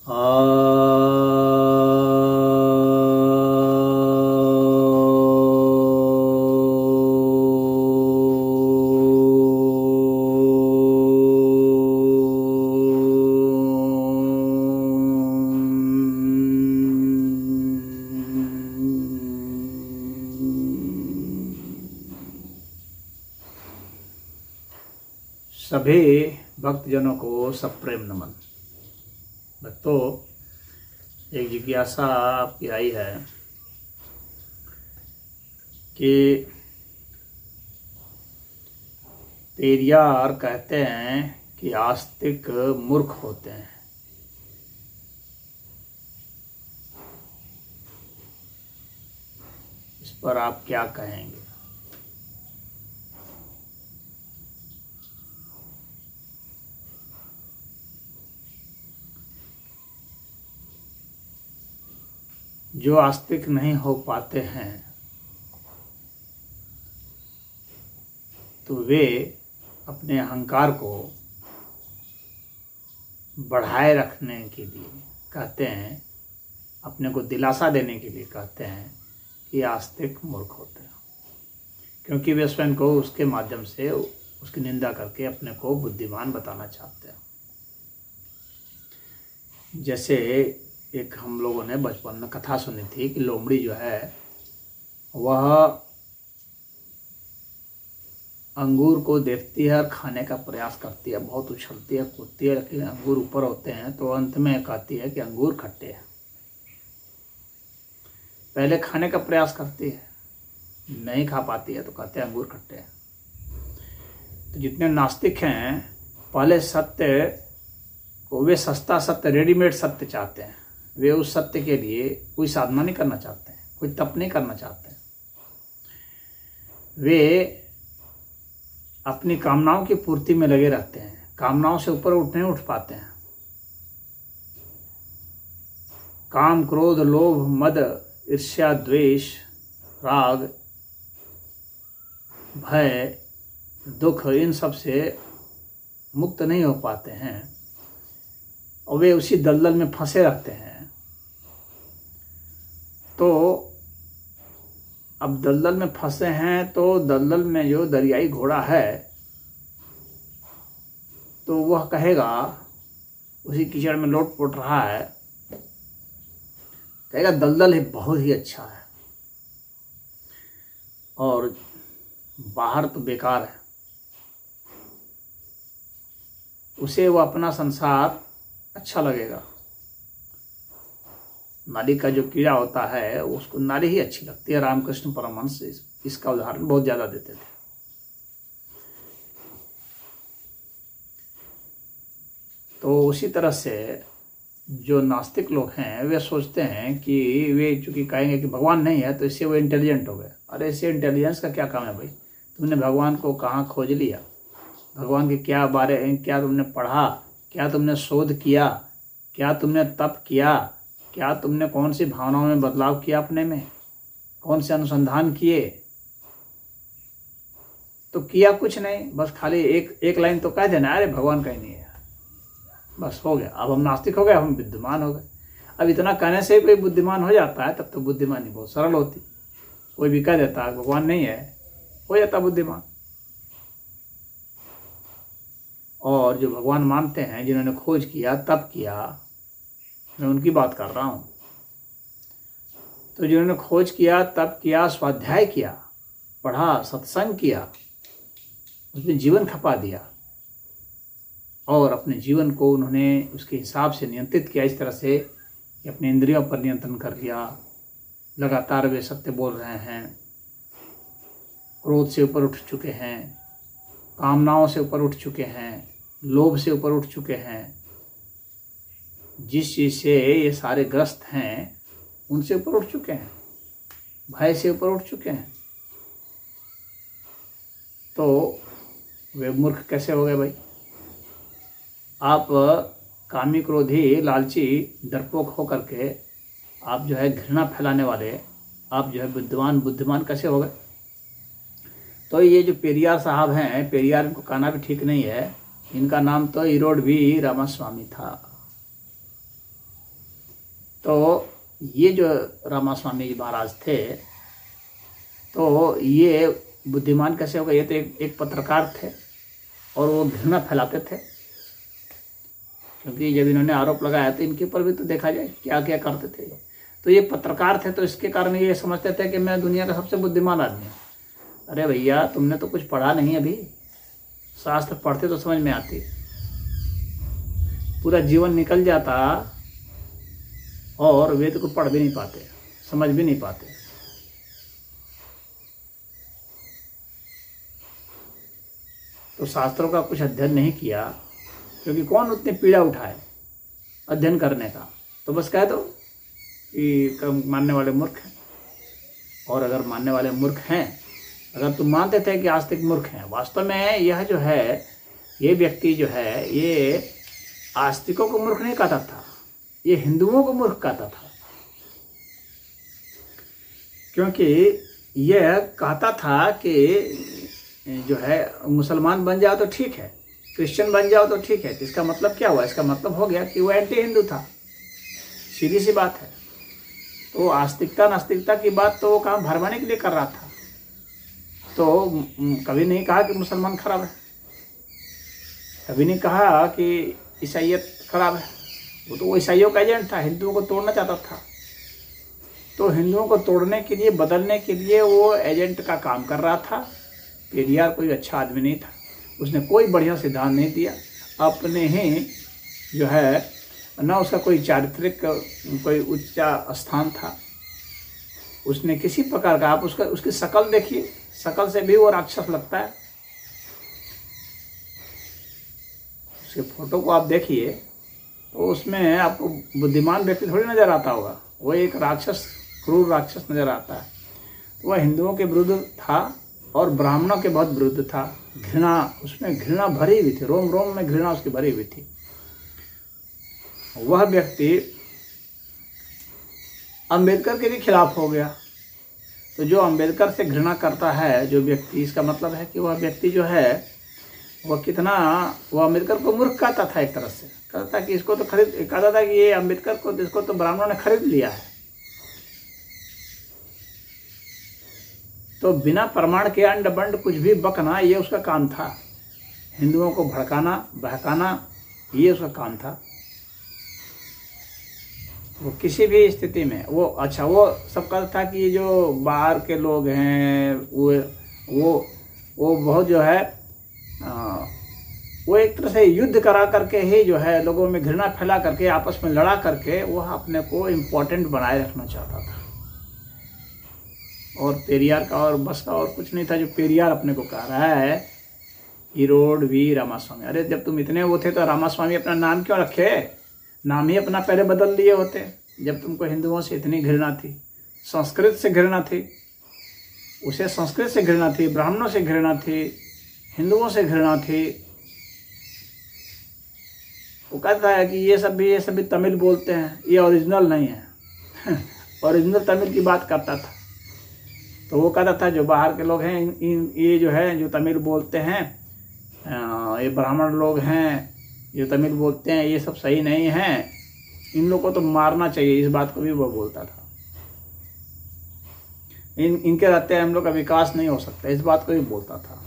आ सभी भक्तजनों को सप्रेम नमन। भक्तों, एक जिज्ञासा आपकी आई है कि पेरियार कहते हैं कि आस्तिक मूर्ख होते हैं। इस पर आप क्या कहेंगे? जो आस्तिक नहीं हो पाते हैं तो वे अपने अहंकार को बढ़ाए रखने के लिए कहते हैं, अपने को दिलासा देने के लिए कहते हैं कि आस्तिक मूर्ख होते हैं, क्योंकि वे स्वयं को उसके माध्यम से उसकी निंदा करके अपने को बुद्धिमान बताना चाहते हैं। जैसे एक हम लोगों ने बचपन में कथा सुनी थी कि लोमड़ी जो है वह अंगूर को देखती है और खाने का प्रयास करती है, बहुत उछलती है, कूदती है, लेकिन अंगूर ऊपर होते हैं तो अंत में कहती है कि अंगूर खट्टे हैं। पहले खाने का प्रयास करती है, नहीं खा पाती है तो कहते हैं अंगूर खट्टे हैं। तो जितने नास्तिक हैं, पहले सत्य को वे सस्ता सत्य, रेडीमेड सत्य चाहते हैं। वे उस सत्य के लिए कोई साधना नहीं करना चाहते हैं, कोई तप नहीं करना चाहते हैं। वे अपनी कामनाओं की पूर्ति में लगे रहते हैं, कामनाओं से ऊपर नहीं उठ पाते हैं। काम, क्रोध, लोभ, मद, ईर्ष्या, द्वेष, राग, भय, दुख, इन सब से मुक्त नहीं हो पाते हैं और वे उसी दलदल में फंसे रहते हैं। तो अब दलदल में फंसे हैं तो दलदल में जो दरियाई घोड़ा है तो वह कहेगा, उसी कीचड़ में लोट पोट रहा है, कहेगा दलदल है बहुत ही अच्छा है और बाहर तो बेकार है। उसे वो अपना संसार अच्छा लगेगा। नारी का जो कीड़ा होता है उसको नारी ही अच्छी लगती है। रामकृष्ण परमहंस इसका उदाहरण बहुत ज़्यादा देते थे। तो उसी तरह से जो नास्तिक लोग हैं वे सोचते हैं कि वे चूँकि कहेंगे कि भगवान नहीं है तो इससे वो इंटेलिजेंट हो गए। अरे इससे इंटेलिजेंस का क्या काम है भाई? तुमने भगवान को कहाँ खोज लिया? भगवान के क्या क्या तुमने पढ़ा? क्या तुमने शोध किया? क्या तुमने तप किया? क्या तुमने कौन सी भावनाओं में बदलाव किया अपने में? कौन से अनुसंधान किए? तो किया कुछ नहीं, बस खाली एक लाइन तो कह देना, अरे भगवान कहीं नहीं है, बस हो गया। अब हम नास्तिक हो गए, हम बुद्धिमान हो गए। अब इतना कहने से कोई बुद्धिमान हो जाता है तब तो बुद्धिमानी बहुत सरल होती। कोई भी कह देता है भगवान नहीं है, हो जाता बुद्धिमान। और जो भगवान मानते हैं, जिन्होंने खोज किया, तप किया, मैं उनकी बात कर रहा हूँ। तो जिन्होंने खोज किया, तप किया, स्वाध्याय किया, पढ़ा, सत्संग किया, उसमें जीवन खपा दिया और अपने जीवन को उन्होंने उसके हिसाब से नियंत्रित किया, इस तरह से कि अपने इंद्रियों पर नियंत्रण कर लिया। लगातार वे सत्य बोल रहे हैं, क्रोध से ऊपर उठ चुके हैं, कामनाओं से ऊपर उठ चुके हैं, लोभ से ऊपर उठ चुके हैं। जिस चीज़ से ये सारे ग्रस्त हैं उनसे ऊपर उठ चुके हैं, भय से ऊपर उठ चुके हैं। तो वे मूर्ख कैसे हो गए भाई? आप कामी, क्रोधी, लालची, डरपोक हो करके आप जो है घृणा फैलाने वाले, आप जो है बुद्धिमान कैसे हो गए? तो ये जो पेरियार साहब हैं, पेरियार इनको कहना भी ठीक नहीं है। इनका नाम तो इरोड भी रामास्वामी था। तो ये जो रामास्वामी जी महाराज थे, तो ये बुद्धिमान कैसे हो गए? ये तो एक पत्रकार थे और वो घृणा फैलाते थे, क्योंकि जब इन्होंने आरोप लगाया तो इनके ऊपर भी तो देखा जाए क्या क्या करते थे। तो ये पत्रकार थे, तो इसके कारण ये समझते थे कि मैं दुनिया का सबसे बुद्धिमान आदमी हूँ। अरे भैया, तुमने तो कुछ पढ़ा नहीं अभी। शास्त्र पढ़ते तो समझ में आती, पूरा जीवन निकल जाता और वेद को पढ़ भी नहीं पाते, समझ भी नहीं पाते। तो शास्त्रों का कुछ अध्ययन नहीं किया, क्योंकि कौन उतनी पीड़ा उठाए अध्ययन करने का। तो बस कह दो कि मानने वाले मूर्ख हैं। और अगर मानने वाले मूर्ख हैं, अगर तुम मानते थे कि आस्तिक मूर्ख हैं, वास्तव में यह जो है, ये व्यक्ति जो है, ये आस्तिकों को मूर्ख नहीं कहता था, ये हिंदुओं को मूर्ख कहता था। क्योंकि यह कहता था कि जो है मुसलमान बन जाओ तो ठीक है, क्रिश्चियन बन जाओ तो ठीक है। इसका मतलब क्या हुआ? इसका मतलब हो गया कि वो एंटी हिंदू था। सीधी सी बात है। तो आस्तिकता नास्तिकता की बात तो वो काम भरवाने के लिए कर रहा था। तो कभी नहीं कहा कि मुसलमान खराब है, कभी नहीं कहा कि ईसाइयत खराब है। वो तो ईसाइयों का एजेंट था, हिंदुओं को तोड़ना चाहता था। तो हिंदुओं को तोड़ने के लिए, बदलने के लिए वो एजेंट का काम कर रहा था। पेरियार कोई अच्छा आदमी नहीं था, उसने कोई बढ़िया सिद्धांत नहीं दिया। अपने ही जो है ना, उसका कोई चारित्रिक कोई उच्च स्थान था। उसने किसी प्रकार का, आप उसकी शकल देखिए, शकल से भी वो राक्षस लगता है। उसके फोटो को आप देखिए तो उसमें आपको बुद्धिमान व्यक्ति थोड़ी नजर आता होगा, वो एक राक्षस, क्रूर राक्षस नजर आता है। तो वह हिंदुओं के विरुद्ध था और ब्राह्मणों के बहुत विरुद्ध था। घृणा, उसमें घृणा भरी हुई थी, रोम रोम में घृणा उसकी भरी हुई थी। वह व्यक्ति अंबेडकर के भी खिलाफ हो गया। तो जो अंबेडकर से घृणा करता है जो व्यक्ति, इसका मतलब है कि वह व्यक्ति जो है वह कितना, वह अंबेडकर को मूर्ख कहता था। एक तरह से कहता था कि इसको तो कहता था कि ये अंबेडकर को, इसको तो ब्राह्मणों ने खरीद लिया है। तो बिना प्रमाण के अंड बंड कुछ भी बकना, ये उसका काम था। हिंदुओं को भड़काना, बहकाना, ये उसका काम था। वो किसी भी स्थिति में वो अच्छा, वो सब कहता था कि ये जो बाहर के लोग हैं वो बहुत जो है वो एक तरह से युद्ध करा करके ही जो है लोगों में घृणा फैला करके, आपस में लड़ा करके वह अपने को इम्पोर्टेंट बनाए रखना चाहता था। और पेरियार का और बस का और कुछ नहीं था जो पेरियार अपने को कह रहा है, ईरोड वी रामास्वामी। अरे जब तुम इतने वो थे तो रामास्वामी अपना नाम क्यों रखे? नाम ही अपना पहले बदल लिए होते। जब तुमको हिंदुओं से इतनी घृणा थी, संस्कृत से घृणा थी, उसे संस्कृत से घृणा थी, ब्राह्मणों से घृणा थी, हिंदुओं से घृणा थी। वो कहता है कि ये सभी तमिल बोलते हैं, ये ओरिजिनल नहीं है। ओरिजिनल तमिल की बात करता था। तो वो कहता था जो बाहर के लोग हैं, ये जो है जो तमिल बोलते हैं, ये ब्राह्मण लोग हैं जो तमिल बोलते हैं, ये सब सही नहीं है, इन लोगों को तो मारना चाहिए। इस बात को भी वो बोलता था। इनके रहते हैं हम लोग का विकास नहीं हो सकता, इस बात को भी बोलता था।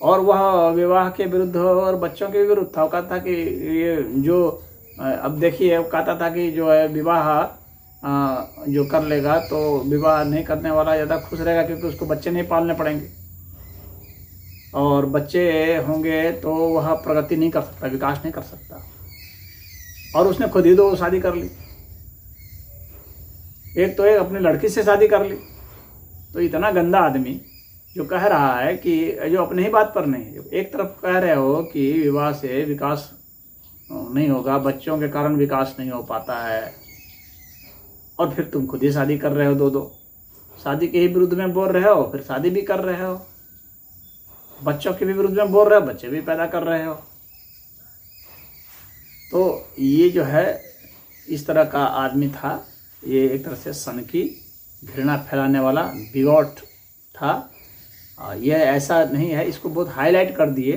और वह विवाह के विरुद्ध और बच्चों के विरुद्ध था। वो कहता था कि ये जो अब देखिए, वो कहता था कि जो है विवाह जो कर लेगा तो विवाह नहीं करने वाला ज़्यादा खुश रहेगा, क्योंकि उसको बच्चे नहीं पालने पड़ेंगे, और बच्चे होंगे तो वह प्रगति नहीं कर सकता, विकास नहीं कर सकता। और उसने खुद ही 2 शादी कर ली। एक तो एक अपनी लड़की से शादी कर ली। तो इतना गंदा आदमी जो कह रहा है कि जो अपने ही बात पर नहीं, जो एक तरफ कह रहे हो कि विवाह से विकास नहीं होगा, बच्चों के कारण विकास नहीं हो पाता है, और फिर तुम खुद ही शादी कर रहे हो, 2 शादी के ही विरुद्ध में बोल रहे हो, फिर शादी भी कर रहे हो, बच्चों के भी विरुद्ध में बोल रहे हो, बच्चे भी पैदा कर रहे हो। तो ये जो है इस तरह का आदमी था। ये एक तरह से सन की घृणा फैलाने वाला बिगॉट था। यह ऐसा नहीं है, इसको बहुत हाईलाइट कर दिए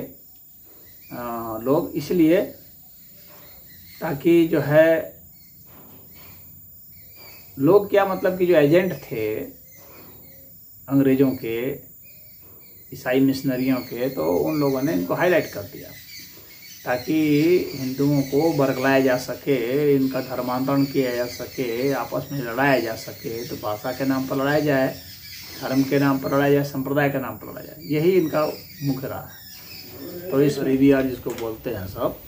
लोग, इसलिए ताकि जो है लोग क्या मतलब कि जो एजेंट थे अंग्रेज़ों के, ईसाई मिशनरियों के, तो उन लोगों ने इनको हाईलाइट कर दिया ताकि हिंदुओं को बरगलाया जा सके, इनका धर्मांतरण किया जा सके, आपस में लड़ाया जा सके। तो भाषा के नाम पर लड़ाया जाए, धर्म के नाम पर लड़ाया जाए, संप्रदाय के नाम पर लड़ाया जाए, यही इनका मुख्य रहा है। तो इस पेरियार जिसको बोलते हैं सब,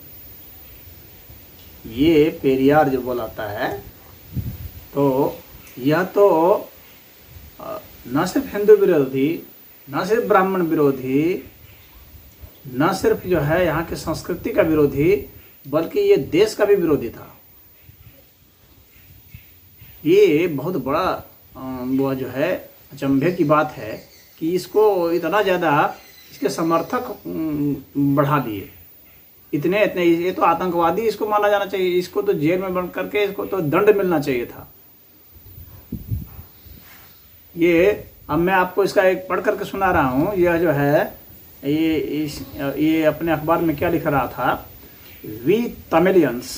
ये पेरियार जो बोलाता है, तो यह तो न सिर्फ हिंदू विरोधी, न सिर्फ ब्राह्मण विरोधी, न सिर्फ जो है यहाँ की संस्कृति का विरोधी, बल्कि ये देश का भी विरोधी था। ये बहुत बड़ा वो जो है अचंभे की बात है कि इसको इतना ज़्यादा इसके समर्थक बढ़ा दिए, इतने ये तो आतंकवादी इसको माना जाना चाहिए, इसको तो जेल में बंद करके इसको तो दंड मिलना चाहिए था। ये अब मैं आपको इसका एक पढ़ करके सुना रहा हूँ। यह जो है ये अपने अखबार में क्या लिख रहा था, we Tamilians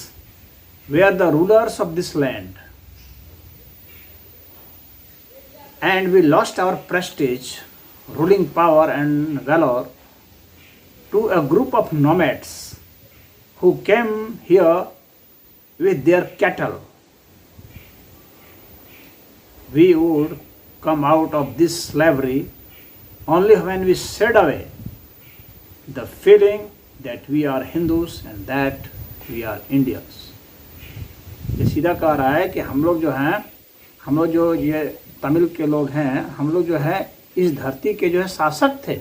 were the rulers of this land and we lost our prestige, ruling power and valor to a group of nomads who came here with their cattle. We would come out of this slavery only when we shed away the feeling that we are Hindus and that we are Indians. ये सीधा कह रहा है कि हम लोग जो हैं, हम लोग जो ये तमिल के लोग हैं, हम लोग जो है इस धरती के जो है शासक थे,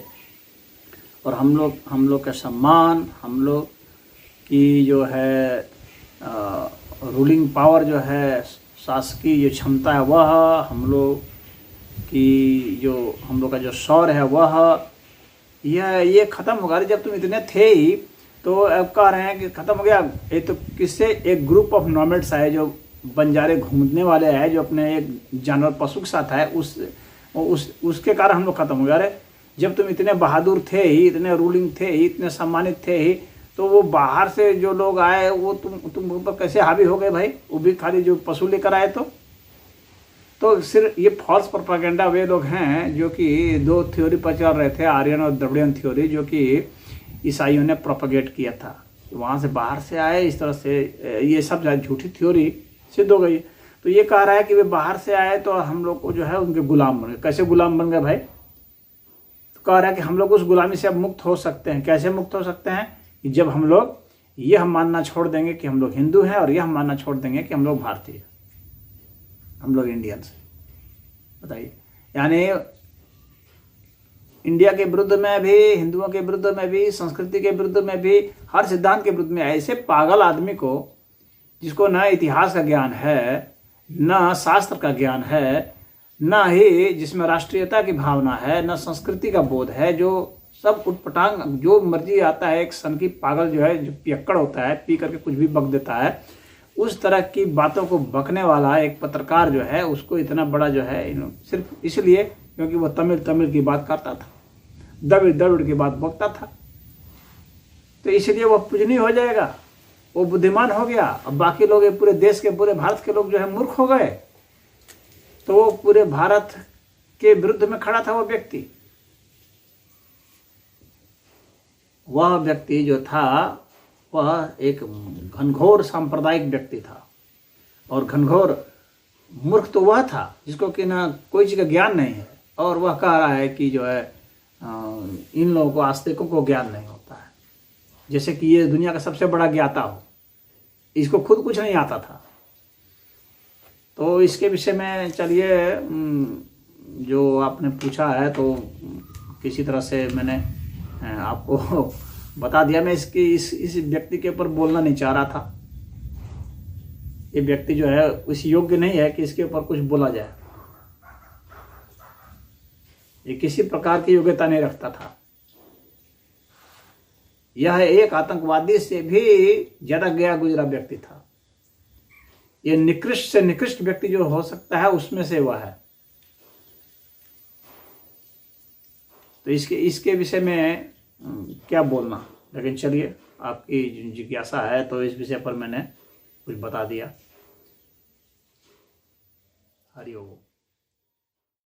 और हम लोग का सम्मान, हम लोग की जो है रूलिंग पावर जो है, शासकीय जो क्षमता है वह, हम लोग की जो हम लोग का जो शौर्य है वह, ये ख़त्म हो गया। जब तुम इतने थे ही, तो अब कह रहे हैं कि ख़त्म हो गया। ये तो किससे, एक ग्रुप ऑफ नॉमेड्स आए जो बंजारे घूमने वाले हैं, जो अपने एक जानवर पशु के साथ है, उसके कारण हम लोग ख़त्म हो गए। अरे जब तुम इतने बहादुर थे ही, इतने रूलिंग थे ही, इतने सम्मानित थे ही, तो वो बाहर से जो लोग आए वो तुम ऊपर कैसे हावी हो गए भाई? वो भी खाली जो पशु लेकर आए। तो सिर्फ ये फॉल्स प्रोपेगेंडा वे लोग हैं जो कि दो थ्योरी पर चल रहे थे, आर्यन और द्रविडियन थ्योरी, जो कि ईसाइयों ने प्रोपेगेट किया था। वहाँ से बाहर से आए, इस तरह से ये सब झूठी थ्योरी सिद्ध हो गई। तो ये कह रहा है कि वे बाहर से आए तो हम लोग को जो है उनके गुलाम बन गए। कैसे गुलाम बन गए भाई? तो कह रहा है कि हम लोग उस गुलामी से अब मुक्त हो सकते हैं। कैसे मुक्त हो सकते हैं? कि जब हम लोग ये हम मानना छोड़ देंगे कि हम लोग हिंदू हैं, और यह हम मानना छोड़ देंगे कि हम लोग भारतीय, हम लोग इंडियंस। बताइए, यानी इंडिया के विरुद्ध में भी, हिंदुओं के विरुद्ध में भी, संस्कृति के विरुद्ध में भी, हर सिद्धांत के विरुद्ध में ऐसे पागल आदमी को, जिसको न इतिहास का ज्ञान है, न शास्त्र का ज्ञान है, न ही जिसमें राष्ट्रीयता की भावना है, न संस्कृति का बोध है, जो सब उटपटांग जो मर्जी आता है, एक सन की पागल जो है, जो पियक्कड़ होता है, पी करके कुछ भी बक देता है, उस तरह की बातों को बकने वाला एक पत्रकार जो है, उसको इतना बड़ा जो है, सिर्फ इसलिए क्योंकि वो तमिल की बात करता था, द्रविड़ की बात बकता था, तो इसलिए वो पूजनीय हो जाएगा, वो बुद्धिमान हो गया। अब बाकी लोग, पूरे देश के, पूरे भारत के लोग जो है मूर्ख हो गए। तो वो पूरे भारत के विरुद्ध में खड़ा था वो व्यक्ति। वह व्यक्ति जो था वह एक घनघोर सांप्रदायिक व्यक्ति था, और घनघोर मूर्ख तो वह था जिसको कि ना कोई चीज़ का ज्ञान नहीं है, और वह कह रहा है कि जो है इन लोगों को, आस्तिकों को ज्ञान नहीं होता है, जैसे कि ये दुनिया का सबसे बड़ा ज्ञाता हो। इसको खुद कुछ नहीं आता था। तो इसके विषय में चलिए, जो आपने पूछा है तो किसी तरह से मैंने आपको बता दिया। मैं इस व्यक्ति के ऊपर बोलना नहीं चाह रहा था। ये व्यक्ति जो है उस योग्य नहीं है कि इसके ऊपर कुछ बोला जाए। ये किसी प्रकार की योग्यता नहीं रखता था। यह एक आतंकवादी से भी ज्यादा गया गुजरा व्यक्ति था। ये निकृष्ट से निकृष्ट व्यक्ति जो हो सकता है उसमें से वह है। तो इसके विषय में क्या बोलना, लेकिन चलिए आपकी जिज्ञासा है तो इस विषय पर मैंने कुछ बता दिया। हरि ओम।